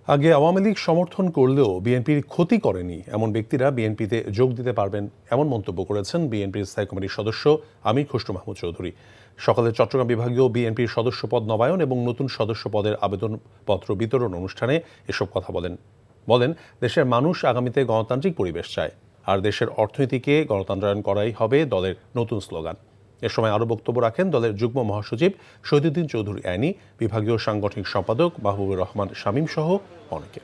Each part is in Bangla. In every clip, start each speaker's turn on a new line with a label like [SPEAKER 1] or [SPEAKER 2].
[SPEAKER 1] আগে আওয়ামী লীগ সমর্থন করলেও বিএনপির ক্ষতি করেনি এমন ব্যক্তিরা বিএনপিতে যোগ দিতে পারবেন এমন মন্তব্য করেছেন বিএনপির স্থায়ী কমিটির সদস্য আমির খসরু মাহমুদ চৌধুরী। সকালে চট্টগ্রাম বিভাগীয় বিএনপির সদস্য পদ নবায়ন এবং নতুন সদস্য পদের আবেদনপত্র বিতরণ অনুষ্ঠানে এসব কথা বলেন দেশের মানুষ আগামীতে গণতান্ত্রিক পরিবেশ চায়, আর দেশের অর্থনীতিকে গণতন্ত্রায়ন করাই হবে দলের নতুন স্লোগান। এ সময় আরও বক্তব্য রাখেন দলের যুগ্ম মহাসচিব শহীদুদ্দিন চৌধুরী আইনি, বিভাগীয় সাংগঠনিক সম্পাদক মাহবুবুর রহমান শামীম সহ অনেকে।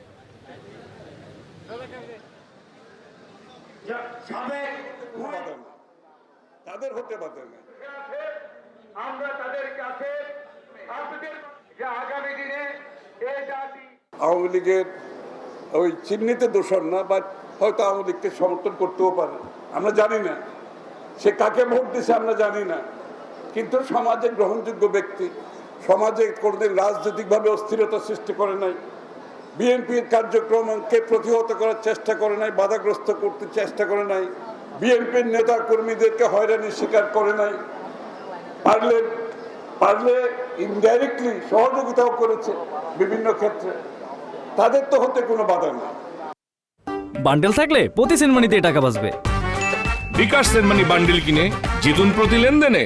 [SPEAKER 2] আওয়ামী লীগের ওই চিহ্নিত দোষর না, বাট হয়তো আওয়ামী লীগকে সমর্থন করতেও পারে, আমরা জানি না সে কাকে ভোট দিছে, আমরা জানি না। কিন্তু সমাজের গ্রহণযোগ্য ব্যক্তি, সমাজে কোনোদিন রাজনৈতিকভাবে অস্থিরতা সৃষ্টি করে নাই, বিএনপির কার্যক্রমকে প্রতিহত করার চেষ্টা করে নাই, বাধাগ্রস্ত করতে চেষ্টা করে নাই, বিএনপির নেতা কর্মীদেরকে হয়রানির শিকার করে নাই, পারলে ইনডাইরেক্টলি সহযোগিতাও করেছে বিভিন্ন ক্ষেত্রে। তাদের তো হতে কোনো বাধা নেই।
[SPEAKER 3] বান্ডেল থাকলে প্রতি সেনমানিতে টাকা বাঁচবে।
[SPEAKER 4] বিকাশ সেনমানি বান্ডেল কিনে জিতুন প্রতি লেনদেনে।